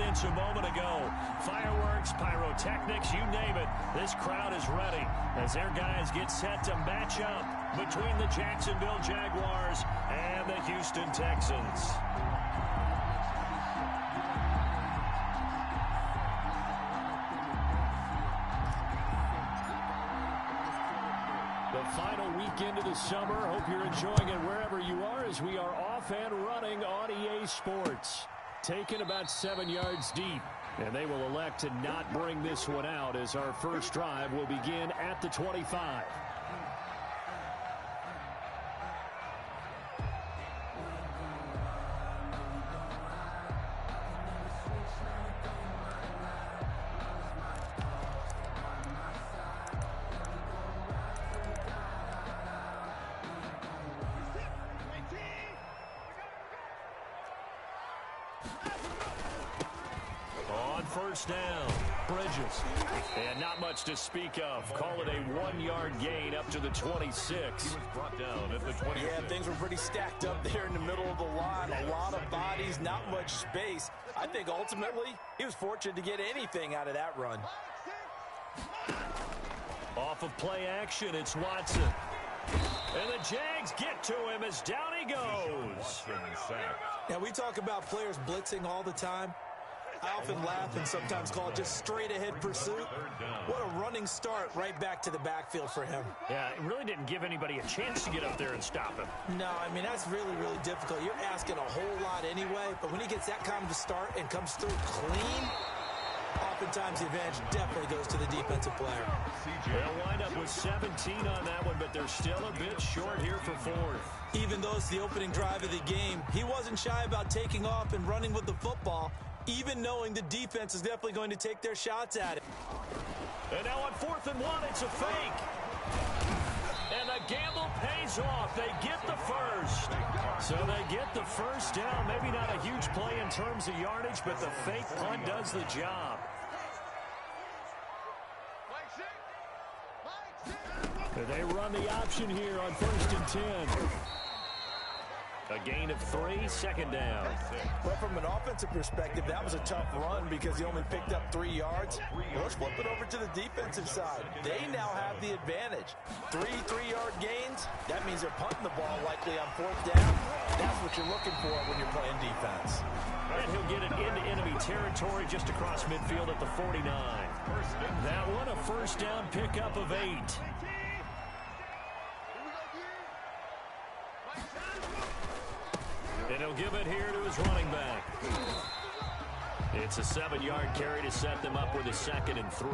offense a moment ago. Fireworks, pyrotechnics, you name it. This crowd is ready as their guys get set to match up between the Jacksonville Jaguars and the Houston Texans. The final weekend of the summer. Hope you're enjoying it wherever you are as we are off and running on EA Sports. Taken about 7 yards deep. And they will elect to not bring this one out as our first drive will begin at the 25. First down, Bridges. And not much to speak of. Call it a 1-yard gain up to the 26. He was brought down at the 26. Yeah, things were pretty stacked up there in the middle of the line. A lot of bodies, not much space. I think ultimately he was fortunate to get anything out of that run. Off of play action, it's Watson. And the Jags get to him as down he goes. Now, we talk about players blitzing all the time. I often laugh and sometimes call it just straight-ahead pursuit. What a running start right back to the backfield for him. Yeah, it really didn't give anybody a chance to get up there and stop him. No, I mean, that's really, really difficult. You're asking a whole lot anyway, but when he gets that kind of a start and comes through clean, oftentimes the advantage definitely goes to the defensive player. They'll wind up with 17 on that one, but they're still a bit short here for fourth. Even though it's the opening drive of the game, he wasn't shy about taking off and running with the football, even knowing the defense is definitely going to take their shots at it. And now on 4th and 1, it's a fake. And the gamble pays off. They get the first. So they get the first down. Maybe not a huge play in terms of yardage, but the fake punt does the job. They run the option here on 1st and 10. A gain of 3, second down. Well, from an offensive perspective, that was a tough run because he only picked up 3 yards. Well, let's flip it over to the defensive side. They now have the advantage. 3 3-yard gains, that means they're punting the ball likely on 4th down. That's what you're looking for when you're playing defense. And he'll get it into enemy territory just across midfield at the 49. That one a first down pickup of 8. And he'll give it here to his running back. It's a 7-yard carry to set them up with a 2nd and 3.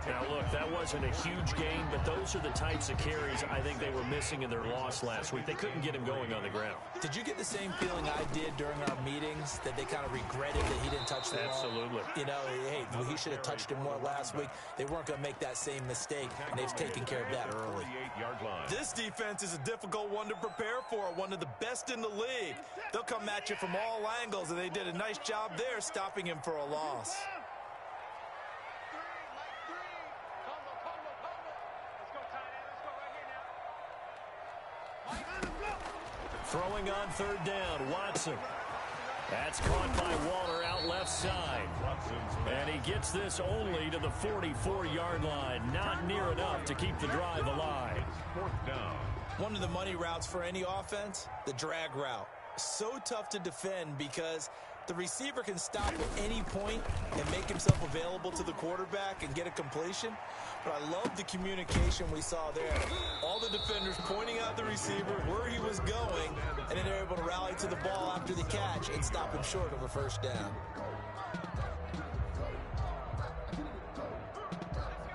Now, look, that wasn't a huge gain, but those are the types of carries I think they were missing in their loss last week. They couldn't get him going on the ground. Did you get the same feeling I did during our meetings, that they kind of regretted that he didn't touch the ball? Absolutely. You know, hey, he should have touched him more last week. They weren't going to make that same mistake, and they've taken care of that early. This defense is a difficult one to prepare for, one of the best in the league. They'll come at you from all angles, and they did a nice job there stopping him for a loss. Throwing on 3rd down, Watson. That's caught by Waller out left side. And he gets this only to the 44-yard line. Not near enough to keep the drive alive. 4th down. One of the money routes for any offense, the drag route. So tough to defend because the receiver can stop at any point and make himself available to the quarterback and get a completion. But I love the communication we saw there. All the defenders pointing out the receiver, where he was going, and then they're able to rally to the ball after the catch and stop him short of a first down.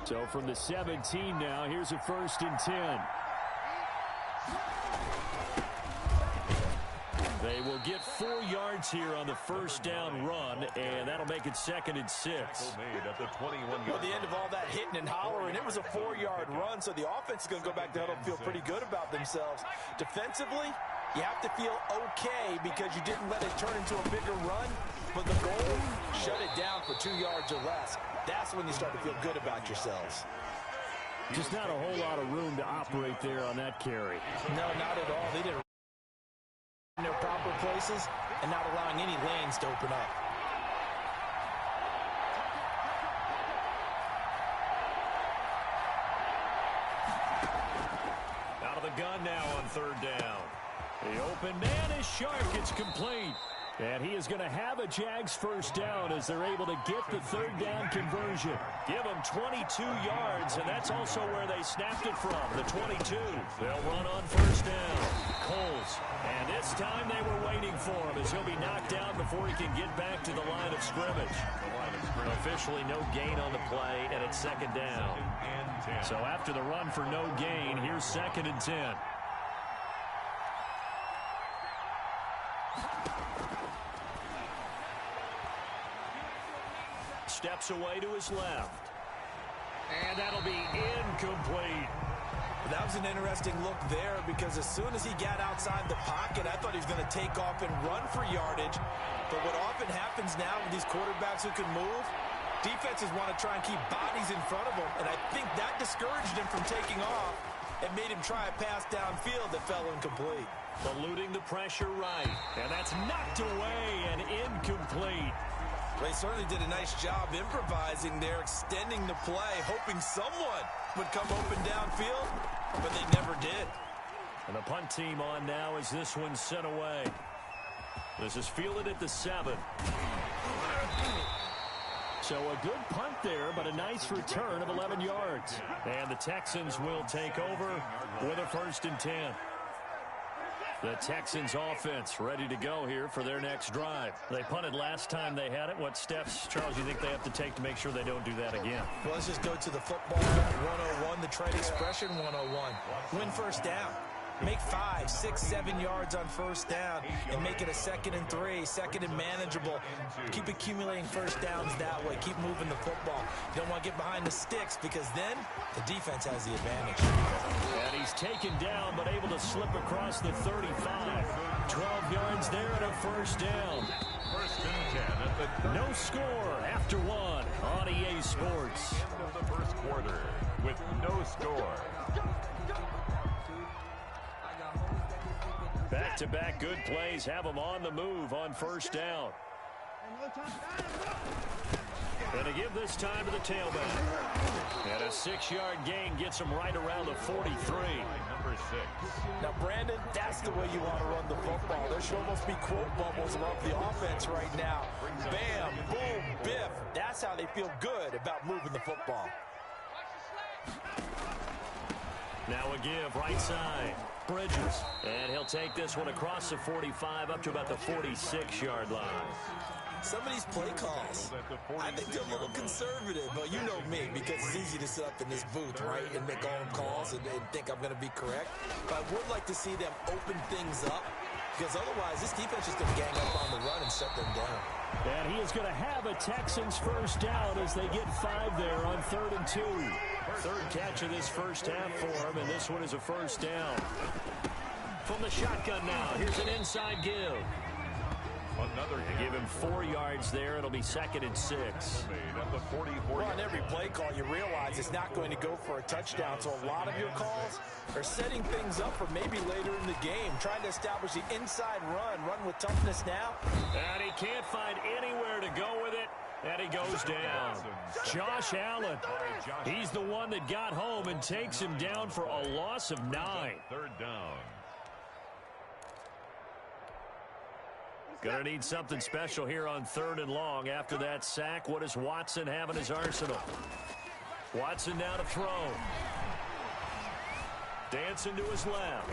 So from the 17 now, here's a 1st and 10. They will get 4 yards here on the first down run, and that'll make it 2nd and 6. Well, the end of all that hitting and hollering, it was a 4-yard run, so the offense is going to go back to huddle and feel pretty good about themselves. Defensively, you have to feel okay because you didn't let it turn into a bigger run, but the goal, shut it down for 2 yards or less. That's when you start to feel good about yourselves. Just not a whole lot of room to operate there on that carry. No, not at all. They did in their proper places and not allowing any lanes to open up. now on third down. The open man is Shark. It's complete. And he is going to have a Jags first down as they're able to get the third down conversion. Give them 22 yards, and that's also where they snapped it from, the 22. They'll run on first down. Coles. And this time they were waiting for him as he'll be knocked down before he can get back to the line of scrimmage. Officially no gain on the play, and it's second down. So after the run for no gain, here's 2nd and 10. Steps away to his left. And that'll be incomplete. That was an interesting look there because as soon as he got outside the pocket, I thought he was going to take off and run for yardage. But what often happens now with these quarterbacks who can move, defenses want to try and keep bodies in front of them. And I think that discouraged him from taking off and made him try a pass downfield that fell incomplete. Eluding the pressure right. And that's knocked away and incomplete. They certainly did a nice job improvising there, extending the play, hoping someone would come open downfield, but they never did. And the punt team on now as this one's sent away. This is fielded at the 7. So a good punt there, but a nice return of 11 yards. And the Texans will take over with a 1st and 10. The Texans offense ready to go here for their next drive. They punted last time they had it. What steps, Charles, do you think they have to take to make sure they don't do that again? Well, let's just go to the football 101, the trade expression 101. Win first down. Make 5, 6, 7 yards on first down and make it a 2nd and 3, 2nd and manageable. Keep accumulating first downs that way. Keep moving the football. You don't want to get behind the sticks because then the defense has the advantage. And he's taken down but able to slip across the 35. 12 yards there and a first down. 1st and 10. No score after 1 on EA Sports. End of the first quarter with no score. Back-to-back good plays have them on the move on first down. And to give this time to the tailback. And a 6-yard gain gets him right around the 43. Number 6. Now, Brandon, that's the way you want to run the football. There should almost be quote bubbles above the offense right now. Bam, boom, biff. That's how they feel good about moving the football. Now a give right side. Bridges. And he'll take this one across the 45 up to about the 46-yard line. Some of these play calls, I think they're a little conservative. But you know me, because it's easy to sit up in this booth, right, and make all them calls and think I'm going to be correct. But I would like to see them open things up, because otherwise this defense is going to gang up on the run and shut them down. And he is going to have a Texans first down as they get 5 there on 3rd and 2. Third catch of this first half for him, and this one is a first down. From the shotgun now, here's an inside give. Another Give him 4 yards there. It'll be 2nd and 6. At the 44. Well, on every play call, you realize it's not going to go for a touchdown. So a lot of your calls are setting things up for maybe later in the game, trying to establish the inside run with toughness now. And he can't find anywhere to go with it. And he goes down. Josh Allen. He's the one that got home and takes him down for a loss of 9. 3rd down. Gonna need something special here on 3rd and long. After that sack, what does Watson have in his arsenal? Watson now to throw. Dancing to his left.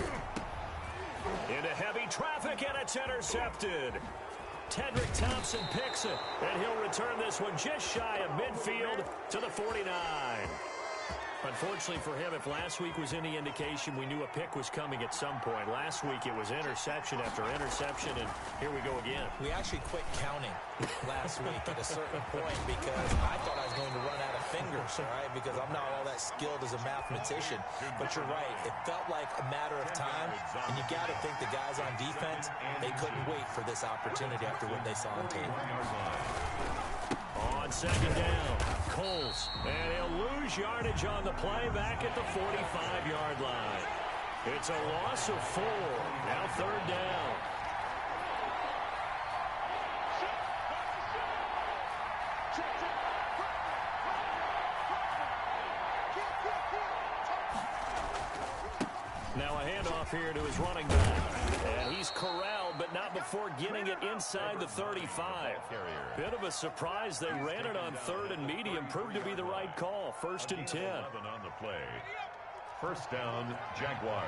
Into heavy traffic, and it's intercepted. Tedrick Thompson picks it, and he'll return this one just shy of midfield to the 49. Unfortunately for him, if last week was any indication, we knew a pick was coming at some point. Last week it was interception after interception, and here we go again. We actually quit counting last week at a certain point because I thought I was going to run out of fingers, all right, because I'm not all that skilled as a mathematician. But you're right. It felt like a matter of time, and you got to think the guys on defense, they couldn't wait for this opportunity after what they saw on tape. On 2nd down, Coles, and he'll lose yardage on the play back at the 45-yard line. It's a loss of 4. Now 3rd down. Now a handoff here to his running back. And he's corralled, but not before getting it inside the 35. Bit of a surprise. They ran it on 3rd and medium. Proved to be the right call. 1st and 10. On the play. First down, Jaguars.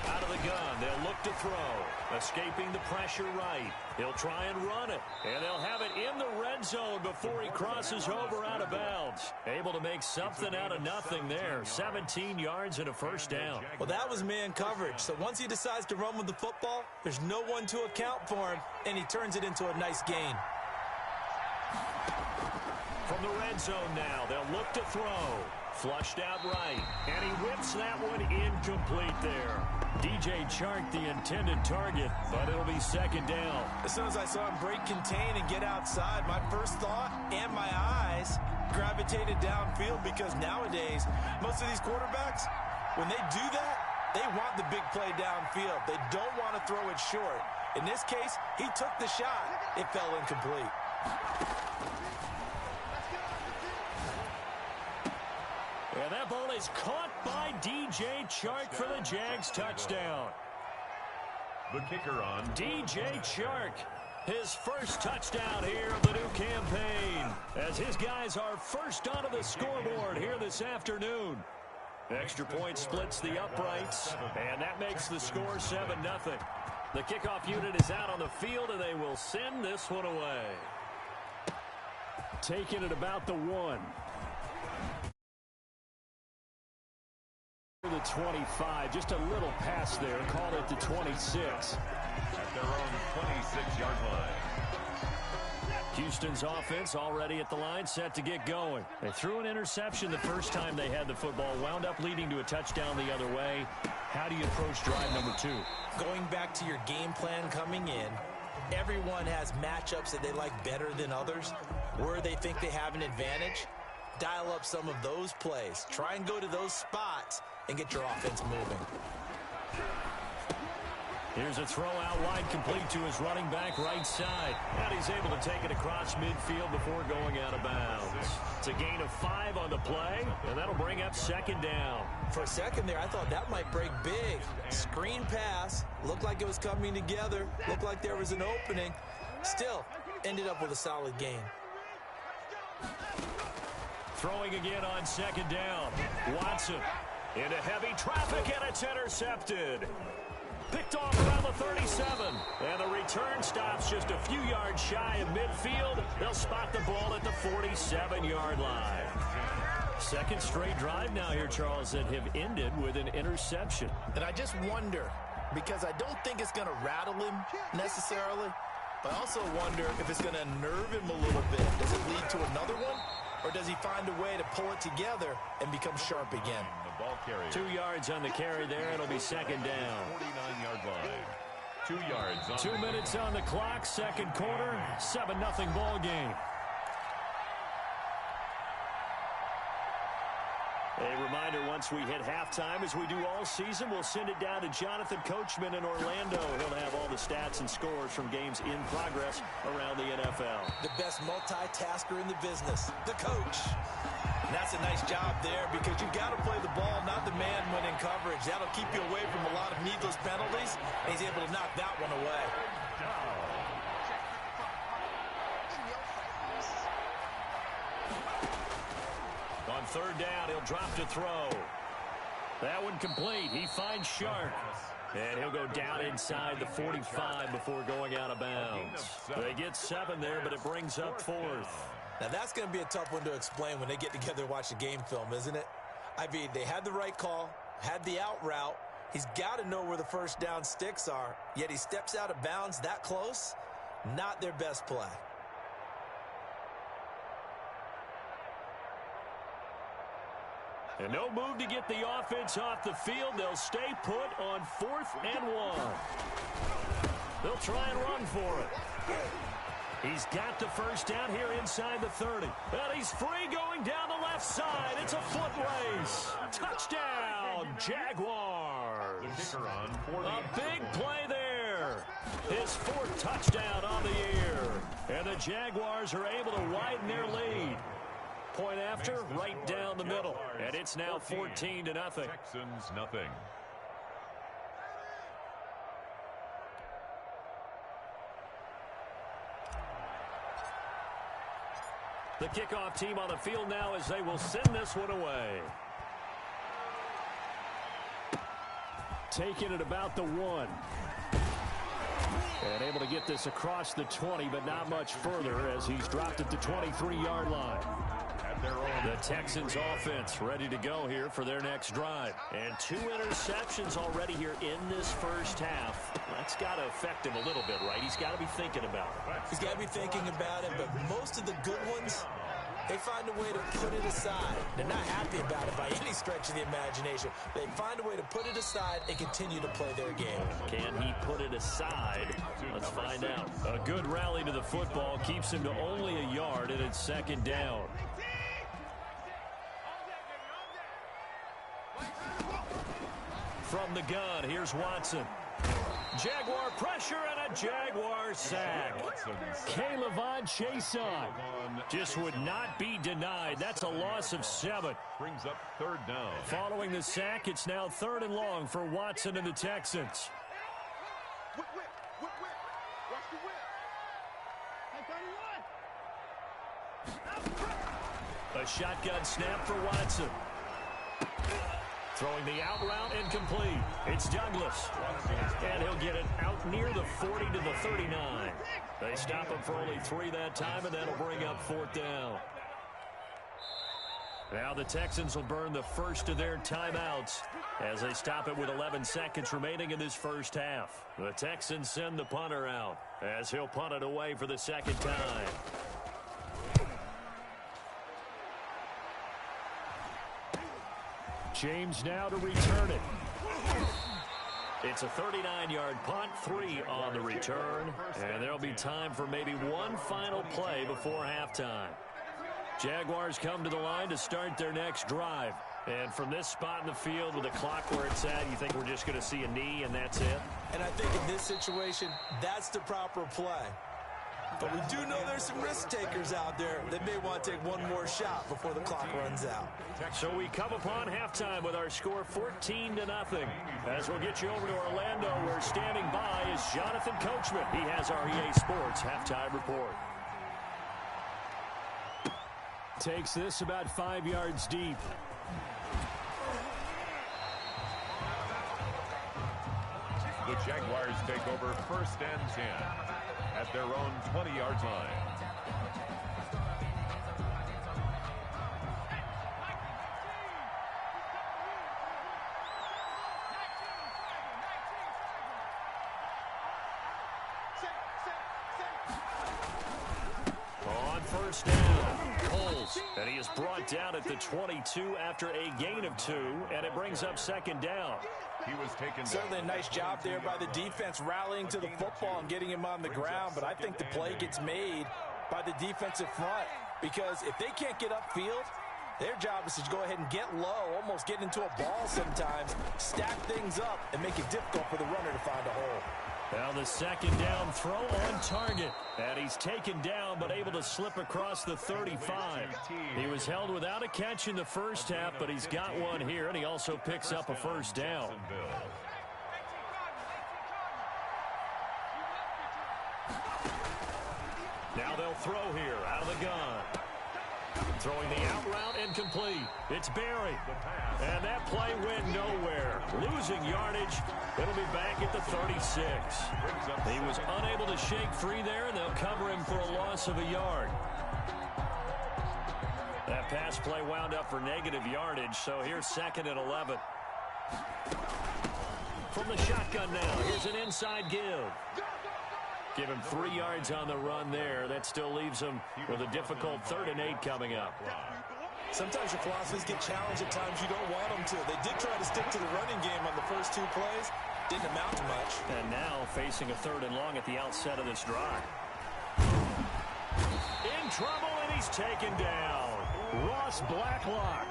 Out of the gun, they'll look to throw. Escaping the pressure right. He'll try and run it. And they'll have it in the red zone before he crosses over out of bounds. Able to make something out of nothing there. 17 yards and a first down. Well, that was man coverage. So once he decides to run with the football, there's no one to account for him, and he turns it into a nice gain. From the red zone now, they'll look to throw. Flushed out right, and he whips that one incomplete there. DJ Chark, the intended target, but it'll be 2nd down. As soon as I saw him break contain and get outside, my first thought and my eyes gravitated downfield, because nowadays, most of these quarterbacks, when they do that, they want the big play downfield. They don't want to throw it short. In this case, he took the shot. It fell incomplete. And that ball is caught by DJ Chark for the Jags touchdown. The kicker on. DJ Chark, his first touchdown here of the new campaign, as his guys are first onto the scoreboard here this afternoon. Extra point splits the uprights, and that makes the score 7-0. The kickoff unit is out on the field, and they will send this one away. Taking it about the 1. The 25, just a little pass there, called it the 26. At their own 26-yard line. Houston's offense already at the line, set to get going. They threw an interception the first time they had the football, wound up leading to a touchdown the other way. How do you approach drive number 2? Going back to your game plan coming in, everyone has matchups that they like better than others, where they think they have an advantage. Dial up some of those plays. Try and go to those spots and get your offense moving. Here's a throw out wide, complete to his running back right side. And he's able to take it across midfield before going out of bounds. It's a gain of 5 on the play, and that'll bring up 2nd down. For a second there, I thought that might break big. Screen pass. Looked like it was coming together. Looked like there was an opening. Still, ended up with a solid gain. Throwing again on 2nd down. Watson into heavy traffic, and it's intercepted. Picked off around the 37. And the return stops just a few yards shy of midfield. They'll spot the ball at the 47-yard line. 2nd straight drive now here, Charles, that have ended with an interception. And I just wonder, because I don't think it's going to rattle him necessarily, but I also wonder if it's going to unnerve him a little bit. Does it lead to another one? Or does he find a way to pull it together and become sharp again? The ball carrier. 2 yards on the carry there. It'll be 2nd down. 49-yard line. 2 yards on 2 minutes on the clock, 2nd quarter, 7-0 ball game. A reminder, once we hit halftime, as we do all season, we'll send it down to Jonathan Coachman in Orlando. He'll have all the stats and scores from games in progress around the NFL. The best multitasker in the business, the coach. And that's a nice job there, because you've got to play the ball, not the man when in coverage. That'll keep you away from a lot of needless penalties, and he's able to knock that one away. On 3rd down, he'll drop to throw. That one complete. He finds Sharp. And he'll go down inside the 45 before going out of bounds. They get 7 there, but it brings up 4th. Now, that's going to be a tough one to explain when they get together and watch the game film, isn't it? I mean, they had the right call, had the out route. He's got to know where the first down sticks are, yet he steps out of bounds that close. Not their best play. And no move to get the offense off the field. They'll stay put on 4th and 1. They'll try and run for it. He's got the first down here inside the 30. And he's free going down the left side. It's a foot race. Touchdown, Jaguars. the kicker on for a big play there. His 4th touchdown on the year. And the Jaguars are able to widen their lead. point after, right down the middle. And it's now 14-0. Texans nothing. The kickoff team on the field now as they will send this one away. Taking it about the 1. And able to get this across the 20, but not much further as he's dropped at the 23-yard line. The Texans offense ready to go here for their next drive. And 2 interceptions already here in this first half. That's got to affect him a little bit, right? He's got to be thinking about it. He's got to be thinking about it, but most of the good ones, they find a way to put it aside. They're not happy about it by any stretch of the imagination. They find a way to put it aside and continue to play their game. Can he put it aside? Let's find out. A good rally to the football keeps him to only a yard, and it's 2nd down. From the gun, here's Watson. Jaguar pressure and a Jaguar sack. K'Lavon Chason just would not be denied. That's a loss of 7. Brings up 3rd down. Following the sack, it's now 3rd and long for Watson and the Texans. A shotgun snap for Watson. Throwing the out route incomplete. It's Douglas. And he'll get it out near the 40 to the 39. They stop him for only 3 that time, and that'll bring up 4th down. Now the Texans will burn the first of their timeouts as they stop it with 11 seconds remaining in this first half. The Texans send the punter out as he'll punt it away for the 2nd time. James now to return it. It's a 39-yard punt, 3 on the return, and there'll be time for maybe one final play before halftime. Jaguars come to the line to start their next drive. And from this spot in the field with the clock where it's at, you think we're just going to see a knee and that's it? And I think in this situation, that's the proper play. But we do know there's some risk takers out there that may want to take one more shot before the clock runs out. So we come upon halftime with our score 14-0. As we'll get you over to Orlando, where standing by is Jonathan Coachman. He has our EA Sports halftime report. Takes this about 5 yards deep. The Jaguars take over 1st and 10 at their own 20-yard line. On 1st down, Coles, and he is brought down at the 22 after a gain of 2, and it brings up 2nd down. He was taken Certainly a nice job there by the defense rallying to the football and getting him on the ground, but I think the play gets made by the defensive front because if they can't get upfield, their job is to go ahead and get low, almost get into a ball sometimes, stack things up, and make it difficult for the runner to find a hole. Now the 2nd down throw on target. And he's taken down but able to slip across the 35. He was held without a catch in the first half, but he's got one here, and he also picks up a 1st down. Now they'll throw here out of the gun. Throwing the out route incomplete. It's Berry. And that play went nowhere. Losing yardage. It'll be back at the 36. He was unable to shake free there, and they'll cover him for a loss of a yard. That pass play wound up for negative yardage, so here's 2nd and 11. From the shotgun now, here's an inside give. Give him 3 yards on the run there. That still leaves him with a difficult 3rd and 8 coming up. Sometimes your philosophies get challenged at times you don't want them to. They did try to stick to the running game on the first 2 plays. Didn't amount to much. And now facing a 3rd and long at the outset of this drive. In trouble, and he's taken down. Ross Blacklock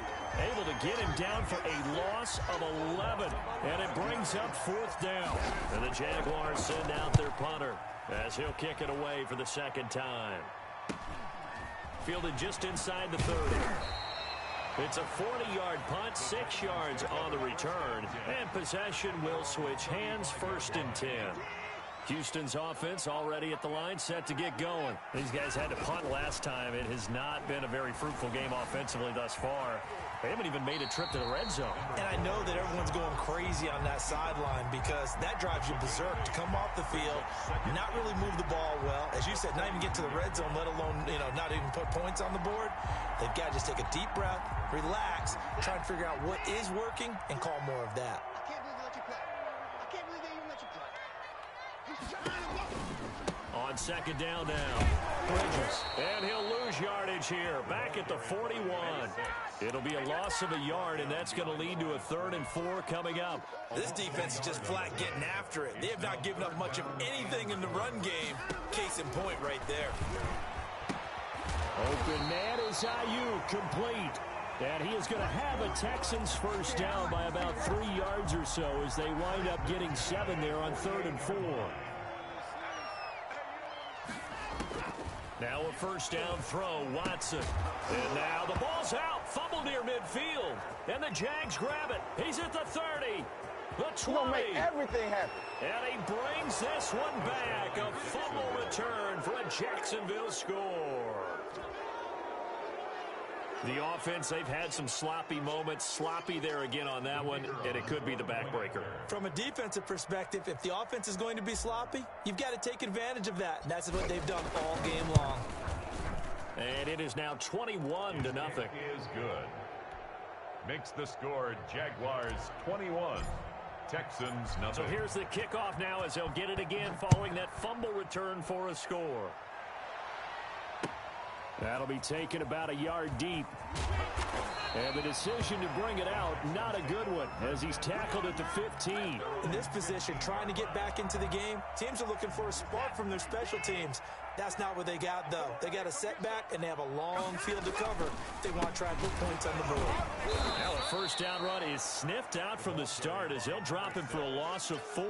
able to get him down for a loss of 11. And it brings up 4th down. And the Jaguars send out their punter as he'll kick it away for the 2nd time. fielded just inside the 30. It's a 40-yard punt, 6 yards on the return, and possession will switch hands, 1st and 10. Houston's offense already at the line, set to get going. These guys had to punt last time. It has not been a very fruitful game offensively thus far. They haven't even made a trip to the red zone. And I know that everyone's going crazy on that sideline because that drives you berserk to come off the field, not really move the ball well. As you said, not even get to the red zone, let alone, not even put points on the board. They've got to just take a deep breath, relax, try and figure out what is working, and call more of that. I can't believe they let you play. I can't believe they even let you play. On 2nd down now, Bridges. And he'll lose yardage here, back at the 41. It'll be a loss of a yard, and that's going to lead to a 3rd and 4 coming up. This defense is just flat getting after it. They have not given up much of anything in the run game. Case in point right there. Open man is Ayuk, complete. And he is going to have a Texans first down by about 3 yards or so as they wind up getting 7 there on 3rd and 4. Now a first down throw, Watson. And now the ball's out, fumble near midfield. And the Jags grab it. He's at the 30, the 20. Make everything happen. And he brings this one back. A fumble return for a Jacksonville score. The offense, they've had some sloppy moments. Sloppy there again on that one, and it could be the backbreaker. From a defensive perspective, if the offense is going to be sloppy, you've got to take advantage of that. And that's what they've done all game long. And it is now 21-0. Is good. Makes the score Jaguars 21, Texans nothing. So here's the kickoff now as they'll get it again following that fumble return for a score. That'll be taken about a yard deep. And the decision to bring it out, not a good one, as he's tackled at the 15. In this position, trying to get back into the game, teams are looking for a spark from their special teams. That's not what they got, though. They got a setback, and they have a long field to cover if they want to try and put points on the board. Now a first down run is sniffed out from the start as they'll drop him for a loss of 4.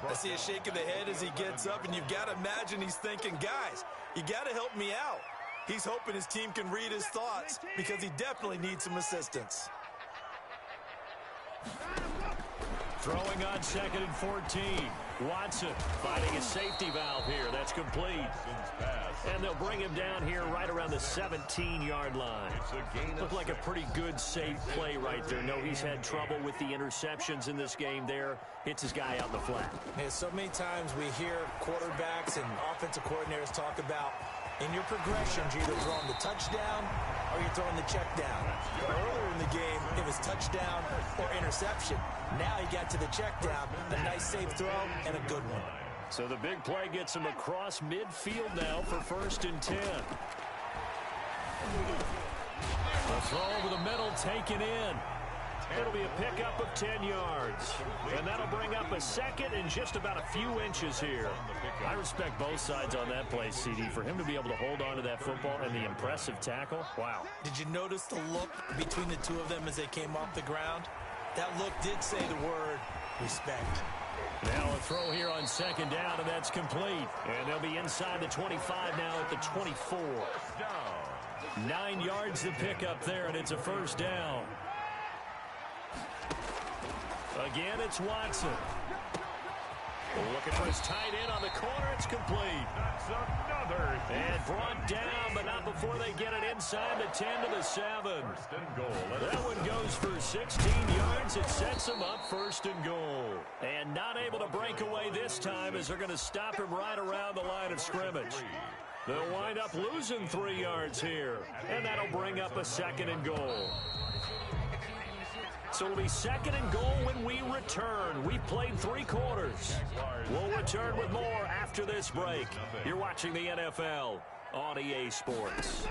I see a shake of the head as he gets up, and you've got to imagine he's thinking, guys, you got to help me out. He's hoping his team can read his thoughts because he definitely needs some assistance. Throwing on 2nd and 14. Watson finding a safety valve here. That's complete. And they'll bring him down here right around the 17-yard line. Looked like a pretty good, safe play right there. No, he's had trouble with the interceptions in this game there. Hits his guy out in the flat. Man, so many times we hear quarterbacks and offensive coordinators talk about in your progressions, you're either throwing the touchdown or you're throwing the check down. Earlier in the game, it was touchdown or interception. Now he got to the check down, a nice safe throw, and a good one. So the big play gets him across midfield now for 1st and 10. The throw over the middle taken in. It'll be a pickup of 10 yards. And that'll bring up a 2nd and just about a few inches here. I respect both sides on that play, CD. For him to be able to hold on to that football and the impressive tackle, wow. Did you notice the look between the two of them as they came off the ground? That look did say the word respect. Now a throw here on 2nd down, and that's complete. And they'll be inside the 25 now at the 24. 9 yards to pick up there, and it's a first down. Again, it's Watson. Looking for his tight end on the corner. It's complete. That's another. And brought down, but not before they get it inside the 10 to the 7. First and goal. That one goes for 16 yards. It sets them up 1st and goal. And not able to break away this time as they're going to stop him right around the line of scrimmage. They'll wind up losing 3 yards here. And that'll bring up a 2nd and goal. So it'll be 2nd and goal when we return. We've played 3 quarters. We'll return with more after this break. You're watching the NFL on EA Sports.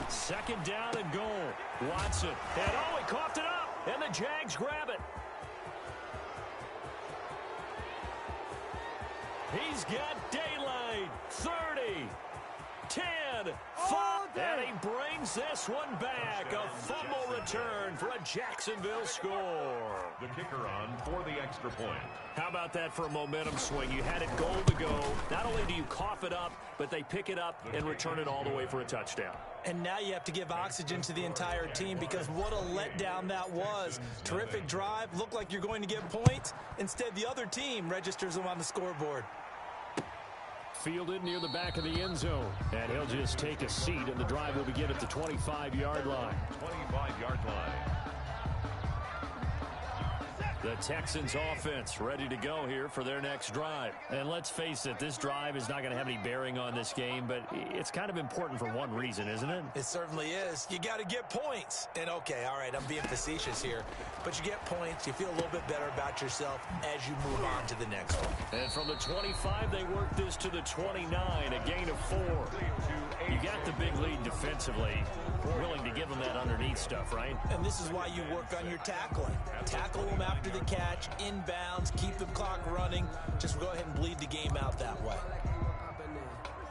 2nd down and goal. Watson. And oh, he coughed it up. And the Jags grab it. He's got daylight. 30. 10, 5, and he brings this one back. A fumble return for a Jacksonville score. The kicker on for the extra point. How about that for a momentum swing? You had it goal to go. Not only do you you cough it up, but they pick it up and return it all the way for a touchdown. And now you have to give oxygen to the entire team because what a letdown that was. Terrific drive. Looked like you're going to get points. Instead, the other team registers them on the scoreboard. Fielded near the back of the end zone. And he'll just take a seat, and the drive will begin at the 25-yard line. 25-yard line. The Texans offense ready to go here for their next drive. And let's face it, this drive is not going to have any bearing on this game, but it's kind of important for one reason, isn't it? It certainly is. You got to get points. And okay, all right, I'm being facetious here, but you get points, you feel a little bit better about yourself as you move on to the next one. And from the 25, they work this to the 29, a gain of 4. You got the big lead defensively. Willing to give them that underneath stuff, right? And this is why you work on your tackling. Tackle them after the catch, inbounds, keep the clock running. Just go ahead and bleed the game out that way.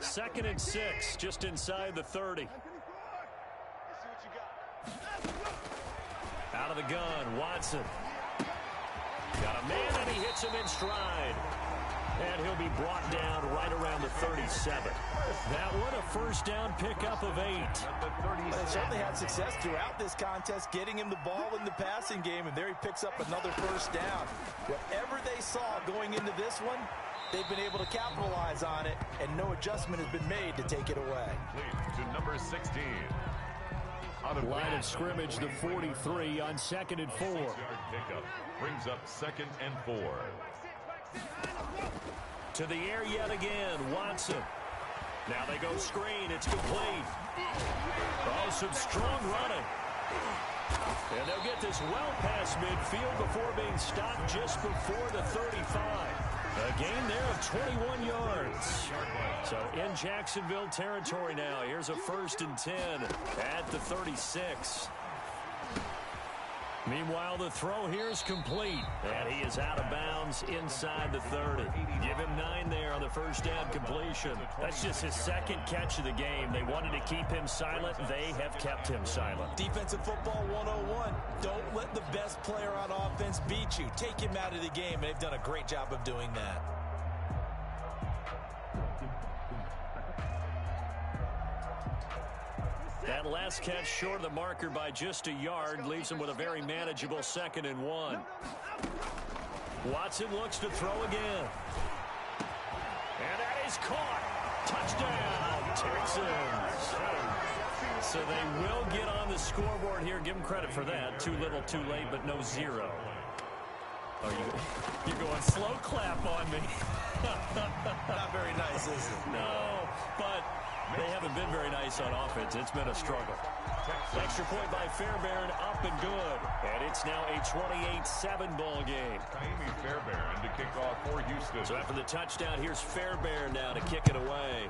2nd and 6, just inside the 30. Out of the gun, Watson. Got a man, and he hits him in stride. And he'll be brought down right around the 37. That one, a first down pickup of 8. They certainly had success throughout this contest, getting him the ball in the passing game, and there he picks up another first down. Whatever they saw going into this one, they've been able to capitalize on it, and no adjustment has been made to take it away. To number 16. Line of scrimmage, the 43 on 2nd and 4. Pickup brings up 2nd and 4. To the air yet again, Watson. Now they go screen. It's complete. Oh, some strong running. And they'll get this well past midfield before being stopped just before the 35. A gain there of 21 yards. So in Jacksonville territory now. Here's a 1st and 10 at the 36. Meanwhile, the throw here is complete. And he is out of bounds inside the 30. Give him 9 there on the first down completion. That's just his 2nd catch of the game. They wanted to keep him silent. They have kept him silent. Defensive football 101. Don't let the best player on offense beat you. Take him out of the game. They've done a great job of doing that. That last catch short of the marker by just a yard leaves him with a very manageable 2nd and 1. Watson looks to throw again. And that is caught. Touchdown, Texans. So they will get on the scoreboard here. Give them credit for that. Too little, too late, but no 0. Oh, you're going slow clap on me. Not very nice, is it? No, but they haven't been very nice on offense. It's been a struggle. Extra point by Fairbairn, up and good. And it's now a 28-7 ball game. Kaimi Fairbairn to kick off for Houston. So after the touchdown, here's Fairbairn now to kick it away.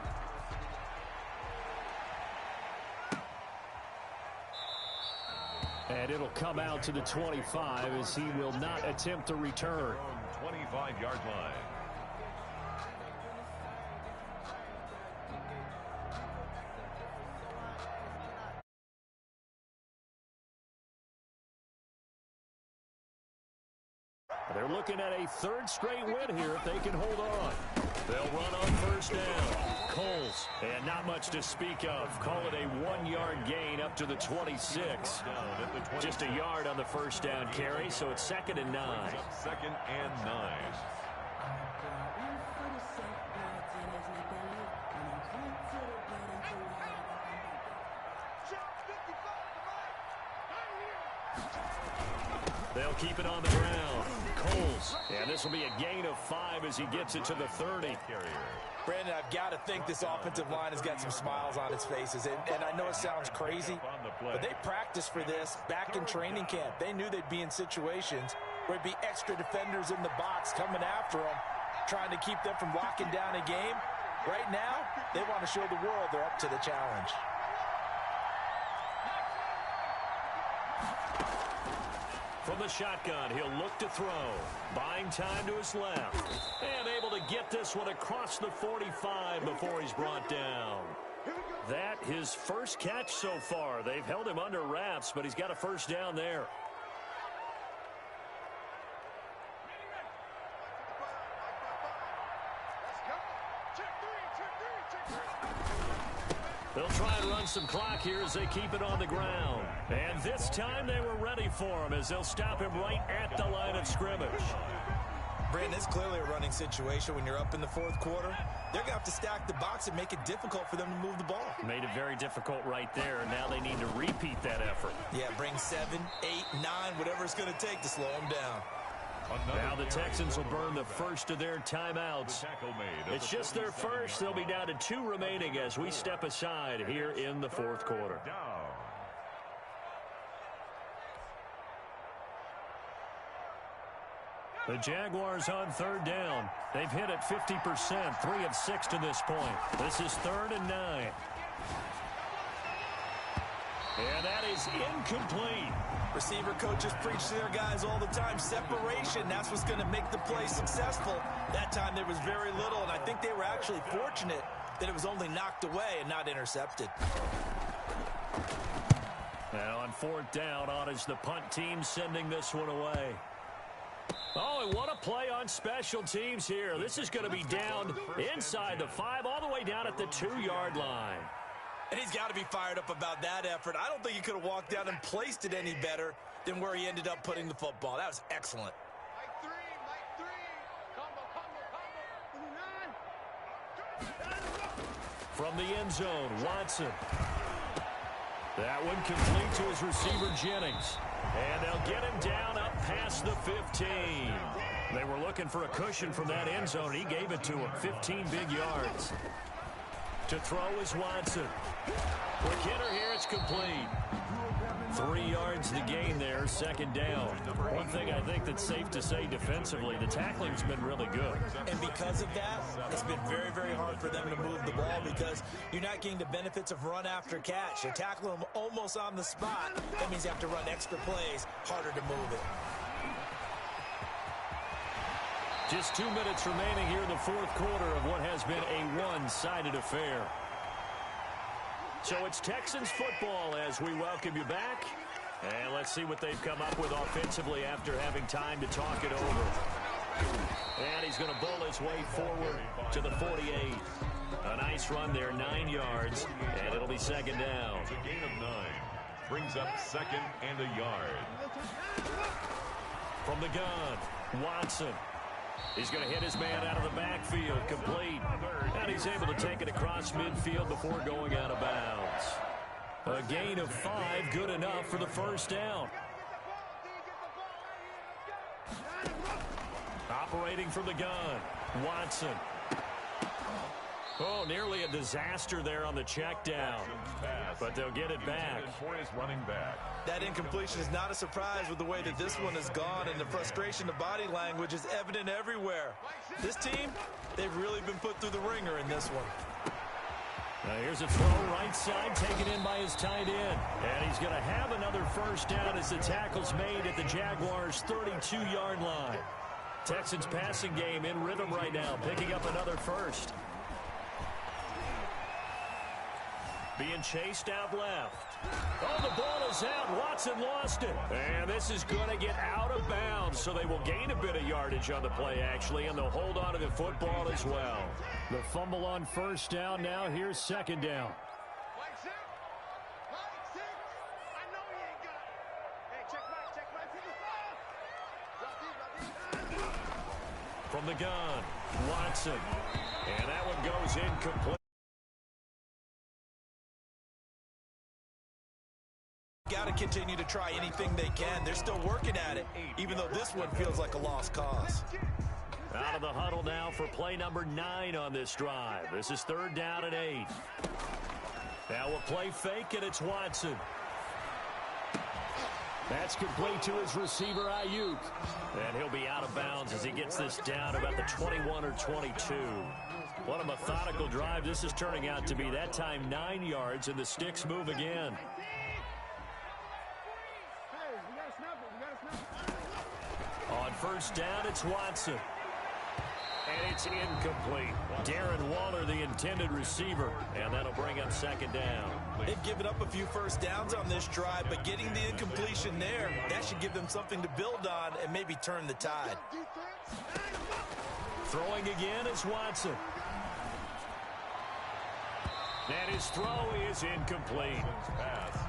And it'll come out to the 25 as he will not attempt a return. 25-yard line. They're looking at a 3rd straight win here if they can hold on. They'll run on first down. Coles, and not much to speak of. Call it a 1-yard gain up to the 26. Just a yard on the first down carry, so it's 2nd and 9. 2nd and 9. They'll keep it on the ground. Coles, and this will be a gain of 5 as he gets it to the 30. Brandon, I've got to think this offensive line has got some smiles on its faces. And I know it sounds crazy, but they practiced for this back in training camp. They knew they'd be in situations where there'd be extra defenders in the box coming after them, trying to keep them from locking down a game. Right now, they want to show the world they're up to the challenge. From the shotgun, he'll look to throw. Buying time to his left. And able to get this one across the 45 before he's brought down. That his first catch so far. They've held him under wraps, but he's got a first down there. They'll try and run some clock here as they keep it on the ground. And this time they were ready for him as they'll stop him right at the line of scrimmage. Brandon, it's clearly a running situation when you're up in the fourth quarter. They're going to have to stack the box and make it difficult for them to move the ball. Made it very difficult right there. Now they need to repeat that effort. Yeah, bring 7, 8, 9, whatever it's going to take to slow them down. Now the Texans will burn the first of their timeouts. It's just their first. They'll be down to 2 remaining as we step aside here in the fourth quarter. The Jaguars on third down. They've hit it 50%, 3 of 6 to this point. This is 3rd and 9. And that is incomplete. Receiver coaches preach to their guys all the time. Separation, that's what's going to make the play successful. That time there was very little, and I think they were actually fortunate that it was only knocked away and not intercepted. Now on 4th down, on is the punt team sending this one away. Oh, and what a play on special teams here. This is going to be down inside the 5, all the way down at the 2-yard line. And he's got to be fired up about that effort. I don't think he could have walked down and placed it any better than where he ended up putting the football. That was excellent. From the end zone, Watson. That one complete to his receiver, Jennings. And they'll get him down up past the 15. They were looking for a cushion from that end zone. He gave it to him, 15 big yards. To throw is Watson. Quick hitter here, it's complete. 3 yards to gain there, 2nd down. One thing I think that's safe to say defensively, the tackling's been really good. And because of that, it's been very, very hard for them to move the ball because you're not getting the benefits of run after catch. You're tackling them almost on the spot. That means you have to run extra plays, harder to move it. Just 2 minutes remaining here in the fourth quarter of what has been a one-sided affair. So it's Texans football as we welcome you back. And let's see what they've come up with offensively after having time to talk it over. And he's going to bull his way forward to the 48. A nice run there, 9 yards, and it'll be 2nd down. It's a gain of 9. Brings up 2nd and a yard. From the gun, Watson. He's going to hit his man out of the backfield, complete. And he's able to take it across midfield before going out of bounds. A gain of 5, good enough for the 1st down. Operating from the gun, Watson. Oh, nearly a disaster there on the check down. But they'll get it back. For his running back. That incompletion is not a surprise with the way that this one has gone, and the frustration of body language is evident everywhere. This team, they've really been put through the ringer in this one. Now here's a throw right side, taken in by his tight end. And he's going to have another 1st down as the tackle's made at the Jaguars' 32-yard line. Texans passing game in rhythm right now, picking up another 1st. Being chased out left. Oh, the ball is out. Watson lost it. And this is going to get out of bounds, so they will gain a bit of yardage on the play, actually, and they'll hold on to the football as well. The fumble on 1st down. Now here's 2nd down. From the gun, Watson. And that one goes incomplete. Got to continue to try anything they can. They're still working at it, even though this one feels like a lost cause. Out of the huddle now for play number 9 on this drive. This is 3rd down and 8. Now we'll play fake, and it's Watson. That's complete to his receiver, Ayuk. And he'll be out of bounds as he gets this down about the 21 or 22. What a methodical drive this is turning out to be. That time 9 yards, and the sticks move again. On 1st down, it's Watson. And it's incomplete. Darren Waller, the intended receiver. And that'll bring up 2nd down. They've given up a few 1st downs on this drive, but getting the incompletion there, that should give them something to build on and maybe turn the tide. Throwing again is Watson. And his throw is incomplete.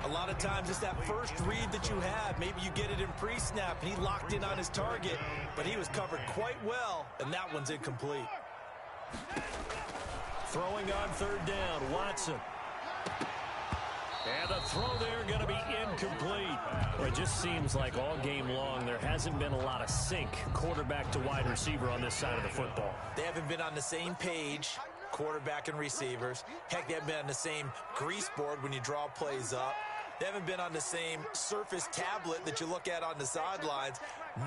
A lot of times it's that first read that you have. Maybe you get it in pre-snap, and he locked in on his target, but he was covered quite well, and that one's incomplete. Throwing on third down, Watson. And the throw there going to be incomplete. Well, it just seems like all game long there hasn't been a lot of sync quarterback to wide receiver on this side of the football. They haven't been on the same page, quarterback and receivers. Heck, they haven't been on the same grease board when you draw plays up. They haven't been on the same surface tablet that you look at on the sidelines.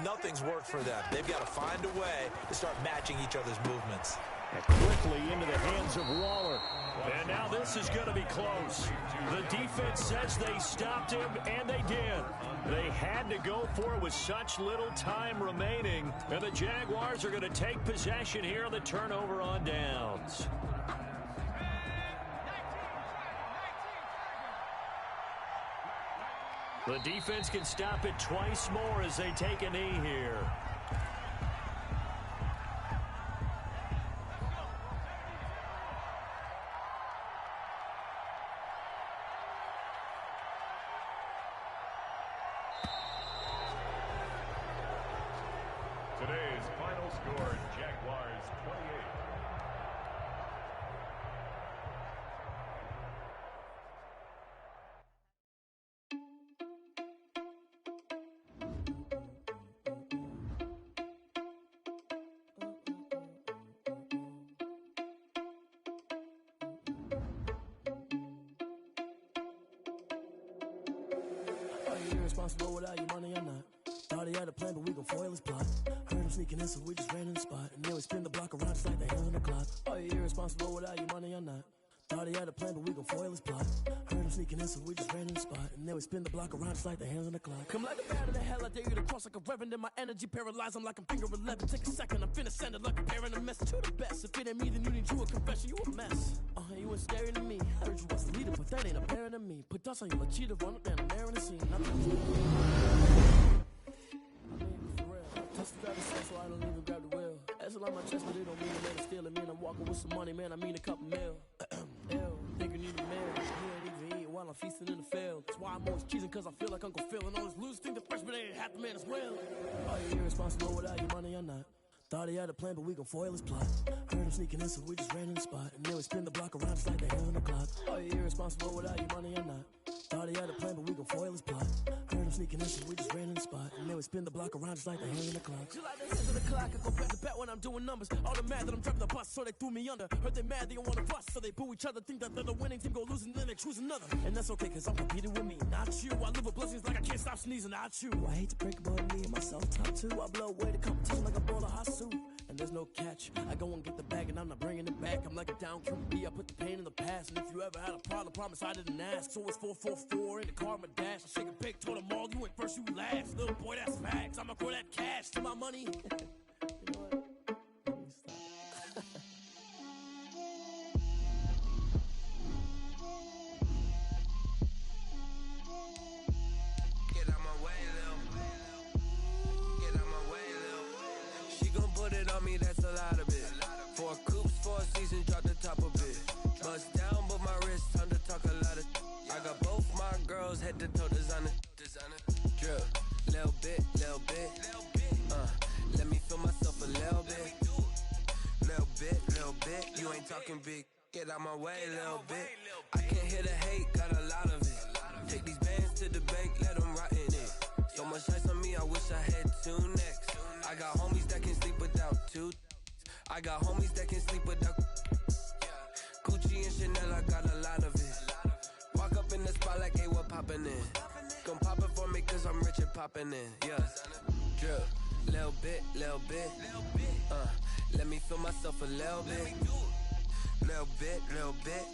Nothing's worked for them. They've got to find a way to start matching each other's movements. And quickly into the hands of Waller. And now this is going to be close. The defense says they stopped him, and they did. They had to go for it with such little time remaining. And the Jaguars are going to take possession here on the turnover on downs. The defense can stop it twice more as they take a knee here. Today's final score, Jaguars 28. Are you irresponsible without your money or not? Thought he had a plan, but we gon' foil his plot. Heard him sneaking in, so we just ran in the spot. And then we spin the block around just like the hands on the clock. Are you irresponsible without your money or not? Thought he had a plan, but we gon' foil his plot. Heard him sneaking in, so we just ran in the spot. And then we spin the block around just like the hands on the clock. Come like a bat in the hell, I dare you to cross like a reverend. And my energy paralyzed, I'm like I'm finger 11. Take a second, I'm finna send it like a parent, a message to the best. If it ain't me, then you need you a confession, you a mess. You ain't staring at me. Heard you was the leader, but that ain't apparent to me. Put dust on you, a cheater, run up and I'm there in the scene. Just grab the set so I don't even grab the wheel. That's a lot on my chest, but it don't mean a man steal it. Man, I'm walking with some money, man, I mean a couple mil. Ew, think you need a meal. He ain't even eat while I'm feasting in the field. That's why I'm always cheesing, cause I feel like Uncle Phil. And all those losers think the freshman ain't half the man as well. Are you irresponsible without your money or not? Thought he had a plan, but we gon' foil his plot. Heard him sneaking in, so we just ran in the spot. And then we spin the block around just like the hands on the clock. Are you irresponsible without your money or not? Thought he had a plan, but we gon' foil his plot. Heard him sneaking in, so we just ran in the spot. And then we spin the block around just like the hands on the clock. Just like the hands on the clock, I go back to back when I'm doing numbers. All the mad that I'm driving the bus, so they threw me under. Heard they mad, they don't wanna bust, so they boo each other. Think that they're the winning team, go losing, then they choose another. And that's okay, cause I'm competing with me, not you. I live with blessings like I can't stop sneezing, not you. I hate to break it, but me and myself top two. I blow away the competition like a bowl of hot soup. And there's no catch. I go and get the bag and I'm not bringing it back. I'm like a down QB, I put the pain in the past. And if you ever had a problem, promise I didn't ask. So it's 444 in the car, my dash. I shake a big, told them all, you went first, you last. Little boy, that's facts. I'ma throw that cash to my money. You know what? Let me stop. Get out my way, Lil. Get out my way, Lil. She gon' put it on me, that's a lot of it. 4 coops, 4 seasons, drop the top of it. Bust down, but my wrist, time to talk a lot of. I got both my girls head to toe designer. Drip, little bit. Let me feel myself a little bit. Little bit. You ain't talking big. Get out my way, little bit. I can't hear the hate, got a lot of it. Take these bands to the bank, let them rot in it. So much ice on me, I wish I had 2 necks. I got homies that can sleep without 2. I got homies that can sleep without. Gucci and Chanel, I got a lot of it. Walk up in the spot like, hey, what poppin' in? Gon' pop it for me cause I'm rich and poppin' in. Yeah, drip, little bit. Let me feel myself a little bit. Little bit.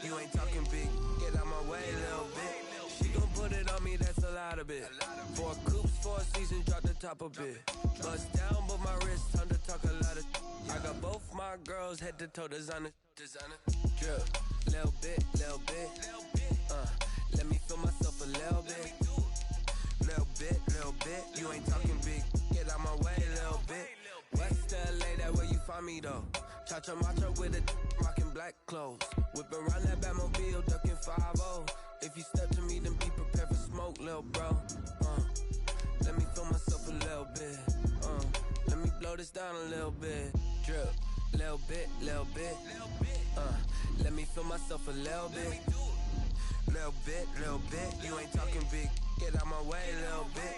You ain't talking big. Get out my way, little bit. She gon' put it on me, that's a lot of it. 4 coops, 4 seasons, drop the top a bit. Bust down, but my wrist, time to talk a lot of. I got both my girls head to toe designer. Drip, little bit. Let me feel myself a little bit. Little bit. You ain't talking big. Get out my way, little bit. West LA, that where you find me though. Cha-cha matcha with a rockin' black. clothes. Whip around that Batmobile, ducking 5-0. If you step to me, then be prepared for smoke, lil' bro. Let me feel myself a little bit. Let me blow this down a little bit. Drip, little bit, little bit. Let me feel myself a little bit. Little bit, little bit. You ain't talking big. Get out my way, little bit.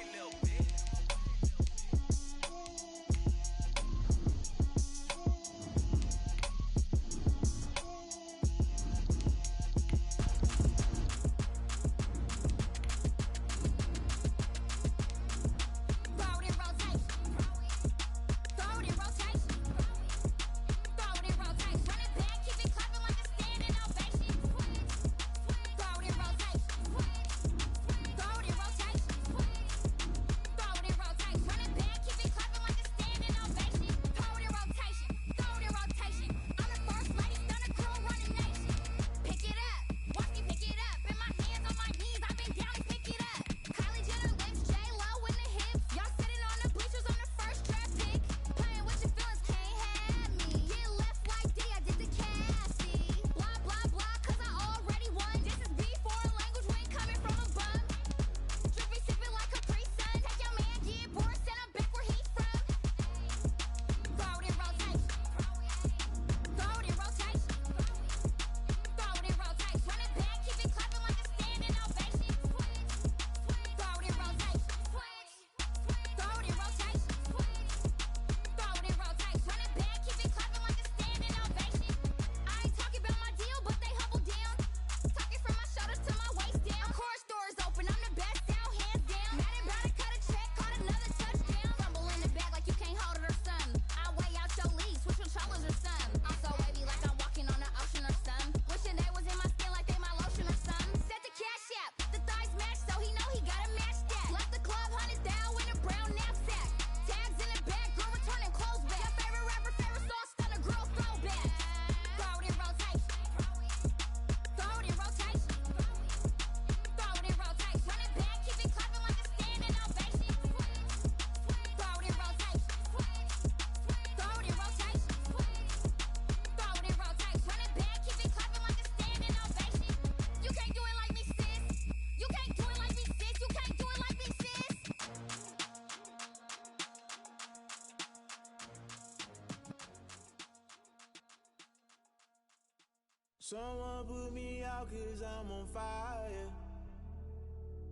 Someone put me out 'cause I'm on fire.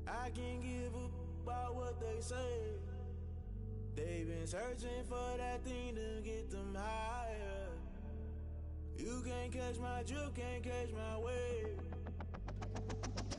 I can't give up about what they say. They've been searching for that thing to get them higher. You can't catch my drift, can't catch my wave.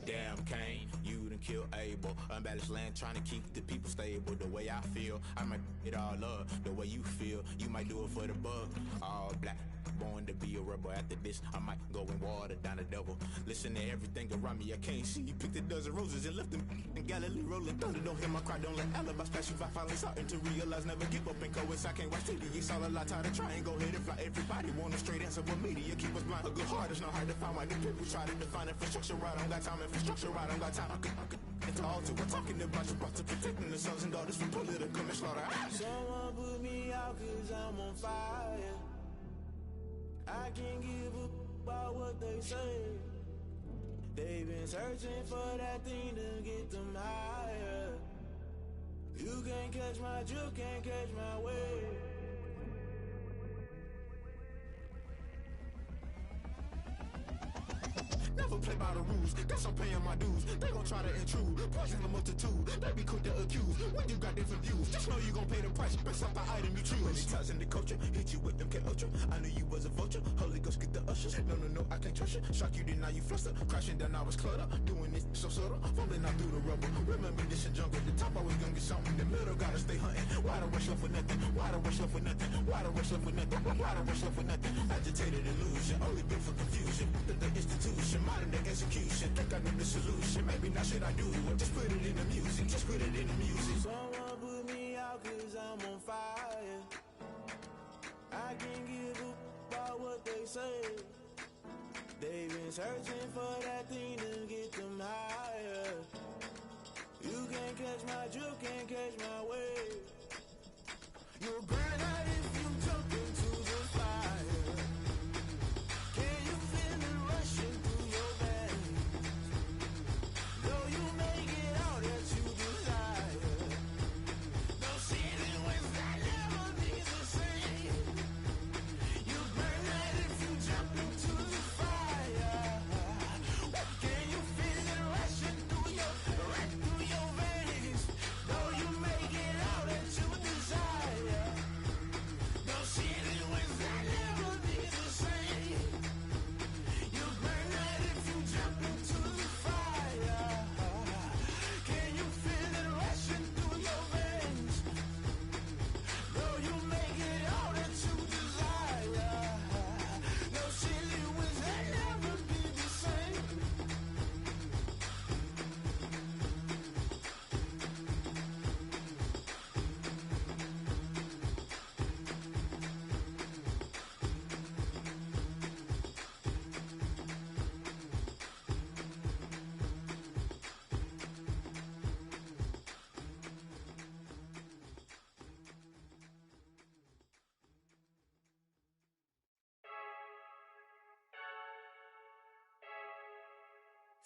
Damn, Kane, you done killed Abel. Unbalanced land, trying to keep the people stable. The way I feel, I might it all up. The way you feel, you might do it for the bug. All black, born to be a rebel. After this, I might go and water down the devil. Listen to everything around me, I can't see. Picked a dozen roses and left them in Galilee rolling thunder. Don't hear my cry, don't let alibis pass you by. Finally starting to realize, never give up and coincide. Can't watch TV, it's all a lot. Time to try and go ahead and fly. Everybody want a straight answer, but media keep us blind. A good heart is not hard to find. Why the people try to define infrastructure right? I don't got time, infrastructure right? I don't got time. I could into altar. We're talking about you, about to protecting the sons and daughters from political slaughter. Someone put me out 'cause I'm on fire. I can't give up about what they say. They've been searching for that thing to get them higher. You can't catch my drift, can't catch my wave. Never play by the rules, guess I'm paying my dues. They gon' try to intrude, poison the multitude. They be quick to accuse, when you got different views. Just know you gon' pay the price, based off the item you choose. Many times in the culture, hit you with them K-Ultra. I knew you was a vulture, Holy Ghost get the ushers. No, I can't trust you. Shock you, then now you fluster. Crashing down, I was cluttered. Doing this so subtle, fumbling out through the rubble. Remember this in jungle, the top I was gonna get something. The middle gotta stay hunting. Why the rush left for nothing? Why the rush left for nothing? Why the rush left for nothing? Why the rush left for nothing? Agitated illusion, only built for confusion. The institution, modern day execution. Think I know the solution. Maybe now should I do it? Just put it in the music. Just put it in the music. Someone put me out 'cause I'm on fire. I can't give up about what they say. They've been searching for that thing to get them higher. You can't catch my drift, can't catch my wave. You'll burn out if you jump into the fire. Can you feel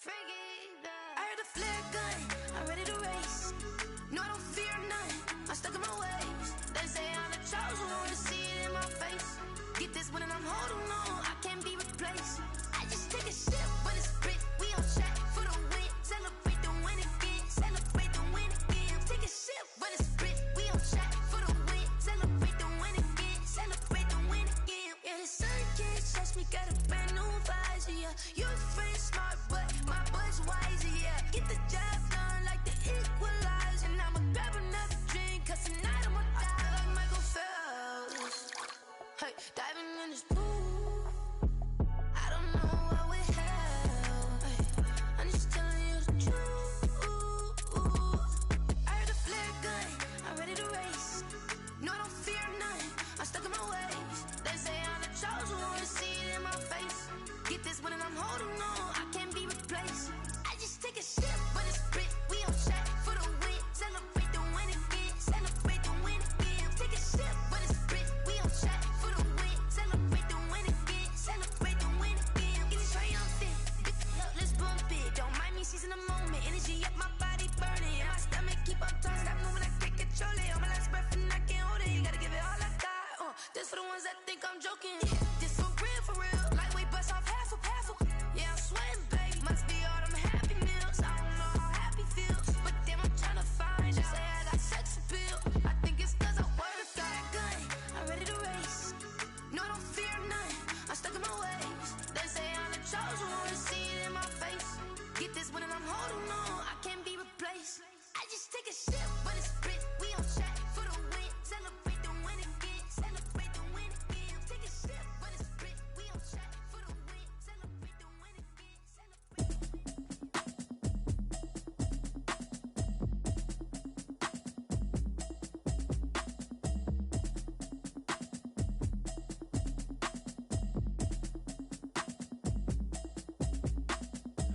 I heard a flare gun, I'm ready to race. No, I don't fear none, I'm stuck in my ways. They say I'm the chosen one, to see it in my face. Get this one and I'm holding on, I can't be replaced. I just take a sip, but it's split, we on track for the win. Celebrate the win again, celebrate the win again. Take a sip, but it's split, we on track for the win. Celebrate the win again, celebrate the win again. Yeah, the sun can't touch me, got a brand new visor, yeah. Your friend smart, but my boy's wiser, yeah. Get the job done like the equalizer. And I'ma grab another drink, cause tonight I'ma die like Michael Phelps. Hey, diving in this pool, I don't know what we have. Hey, I'm just telling you the truth. I heard a flare gun, I'm ready to race. No, I don't fear none, I'm stuck in my ways. They say I'm the chosen one, to see it in my face. Get this one and I'm holding on, I can't be replaced. I just take a sip, but it's split, we on track for the win. Celebrate the win again, celebrate the win again. Take a sip, but it's split, we on track for the win. Celebrate the win again, celebrate the win again. Get it triumphant, let's bump it. Don't mind me seizing the moment, energy up my body burning. And my stomach keep on turning, stop moving, I can't control it. On my last breath and I can't hold it, you gotta give it all I got. This for the ones that think I'm joking. This for real, lightweight bust off half a. Yeah, I'm sweating, baby. Must be all them happy meals. I don't know how happy feels, but damn, I'm trying to find out. Say I got sex appeal. I think it's cause I work a fat gun. I'm ready to race. No, I don't fear none, I'm stuck in my ways. They say I'm the chosen one, to see it in my face. Get this one and I'm holding on, I can't be replaced. I just take a sip, but it's split, we on track for the win. Celebrate the win again, celebrate the win again. Take a sip, but it's split, we on track for the win. Celebrate the win again, celebrate.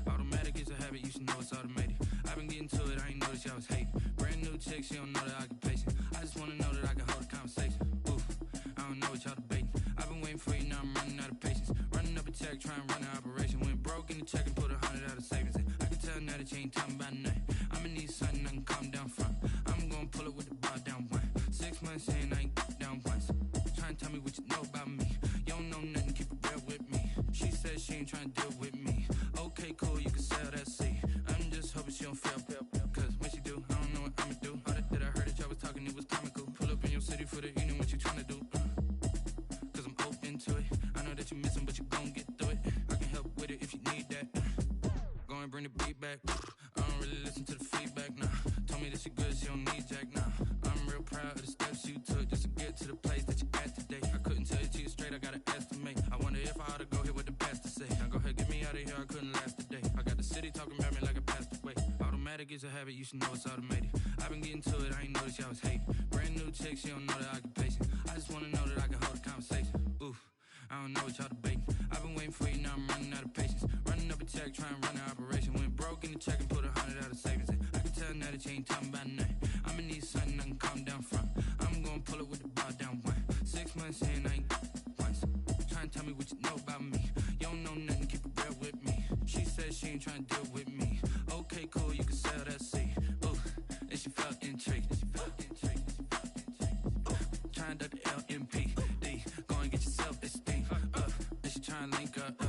Automatic is a habit, you should know it's automated. I've been getting to it, I ain't noticed y'all was hating. Brand new chick, she don't know the occupation. I just wanna know that I can hold a conversation. Oof, I don't know what y'all debating. I've been waiting for you, now I'm running out of patience. Running up a check, trying to run an operation. Went broke in the check and put 100 out of savings in. I can tell now that you ain't talking about nothing. I'ma need something I can calm down from. I'm gonna pull it with the bar down one. 6 months in, I ain't down once. Trying to tell me what you know about me. You don't know nothing, keep it real with me. She said she ain't trying to deal with me. Okay, cool, you can sell that seat. I'm just hoping she don't fail. Cause when she do, I don't know what I'ma do. All that I heard that y'all was talking, it was comical. Pull up in your city for the evening, what you tryna do? Cause I'm open to it. I know that you missing, but you gon' get through it. I can help with it if you need that. Go and bring the beat back. I don't really listen to the feedback, nah. Told me that she good, she don't need jack, nah. I'm real proud of the steps you took just to get to the place that you at today. I couldn't tell you to you straight, I gotta estimate. I wonder if I ought to go here with the pastor say. Now go ahead, get me out of here, I couldn't last a day. I got the city talking about me like I passed away. Automatic is a habit, you should know it's automated. I've been getting to it, I ain't noticed y'all was hating. Brand new chick, she don't know the occupation. I just wanna know that I can hold a conversation. Oof, I don't know what y'all debating. I've been waiting for you, now I'm running out of patience. Running up a check, trying to run an operation. Went broke in the check and put 100 out of savings in. I can tell now that you ain't talking about nothing. I'ma need something I can calm down from. I'm gonna pull it with the bar down one. 6 months in, I ain't once. Trying to tell me what you know about me. You don't know nothing, keep it real with me. She said she ain't trying to deal with me. Okay, cool, you can sell that seat. Ooh, and she felt intrigued. Trying to duck the LMPD. Go and get your self-esteem. And she trying to link up.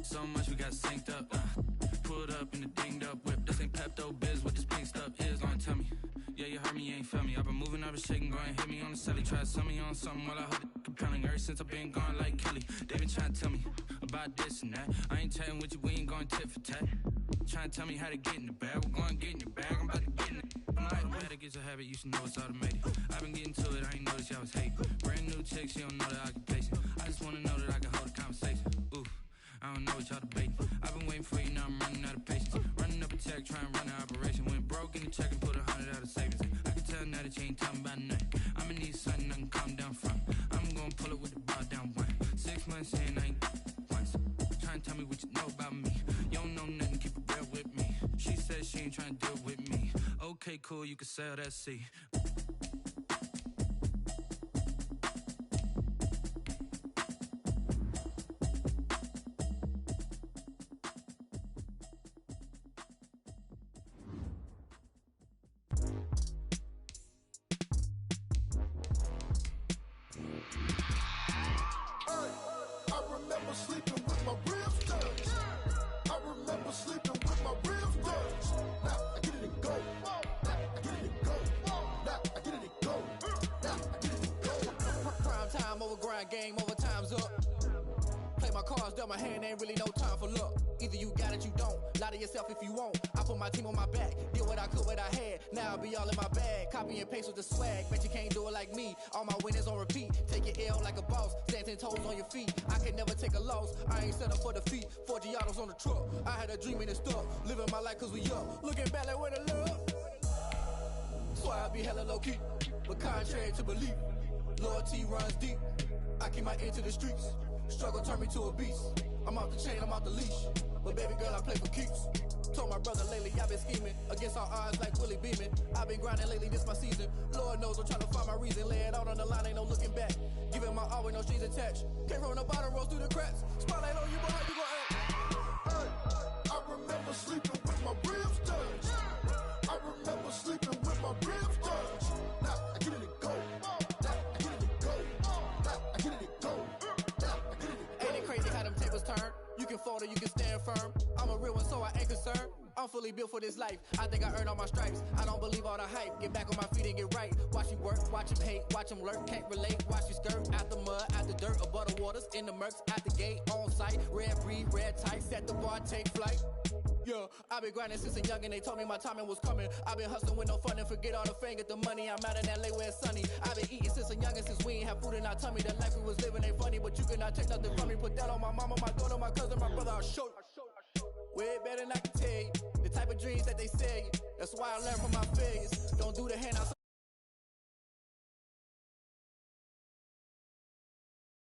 So much we got synced up. Pulled up in the dinged up whip. This ain't Pepto-Biz, what this pink stuff is. Gonna tell me. Yeah, you heard me, you ain't felt me. I've been moving, I've been shaking, go and hit me on the celly. Try to sell me on something while I hold it compelling. Ever since I've been gone like Kelly, they been trying to tell me about this and that. I ain't chatting with you, we ain't going tit for tat. Trying to tell me how to get in the bag. We're going to get in your bag, I'm about to get in it. Automatic is a habit, you should know it's automated. I've been getting to it, I ain't noticed y'all was hating. Brand new chick, she don't know the occupation. I just wanna know that I can hold a conversation. Ooh, I don't know what y'all debating. I've been waiting for you, now I'm running out of patience. Running up a check, trying to run an operation. Went broke in the check and put 100 out of savings in. I can tell now that you ain't talking about nothing. I'ma need something I can calm down from. I'm gonna pull it with the bar down one. 6 months in, I ain't once. Trying to tell me what you know about me. You don't know nothing, keep it real with me. She said she ain't trying to deal with me. Okay, cool, you can sell that seat. remember sleeping with my ribs touched. I remember sleeping with my ribs touched. Now I get it and go. Now I get it and go. Now I get it and go. Now I get it and go. Prime time over grind game, over time's up. Play my cards, dealt my hand, ain't really no time for luck. Either you got it, you don't. Lie to yourself if you won't. I put my team on my back, did what I could, what I had. Now I'll be all in my bag, copy and paste with the swag. Bet you can't do it like me. All my winners on repeat. Take your L like a boss, stand 10 toes on your feet. I can never take a loss. I ain't set up for defeat. 4 Giottos on the truck. I had a dream and it stuck. Living my life cause we up. Looking back like where the love. So I be hella low key, but contrary to belief, loyalty runs deep. I keep my ear to the streets. Struggle turned me to a beast. I'm off the chain, I'm off the leash. But baby girl, I play for keeps. Told my brother lately, I've been scheming against all odds like Willie Beeman. I've been grinding lately, this my season. Lord knows I'm trying to find my reason. Lay it out on the line, ain't no looking back. Giving my all with no strings attached. Came from the bottom, rose through the cracks. Spotlight on you, but how you gon' act? Hey, I remember sleeping with my ribs touched. I remember sleeping with my ribs touched. Now I get it and go. Now I get it and go. Now I get it and go. Now I get it and go. Ain't it crazy how them tables turn? You can fold or you can stand firm. I'm a real one, so I ain't concerned. I'm fully built for this life. I think I earned all my stripes. I don't believe all the hype. Get back on my feet and get right. Watch you work, watch him hate, watch him lurk. Can't relate, watch you skirt. Out the mud, out the dirt, above the waters, in the murks, out the gate, on site. Red breed, red tight, set the bar, take flight. Yeah, I been grinding since a youngin', they told me my timing was coming. I been hustling with no fun and forget all the fame, get the money. I'm out in LA where it's sunny. I been eating since a youngin', since we ain't have food in our tummy. The life we was living ain't funny, but you cannot take nothing from me. Put that on my mama, my daughter, my cousin, my brother, I'll show you. Way better than I can tell you. The type of dreams that they sell you. That's why I learned from my failures. Don't do the handouts.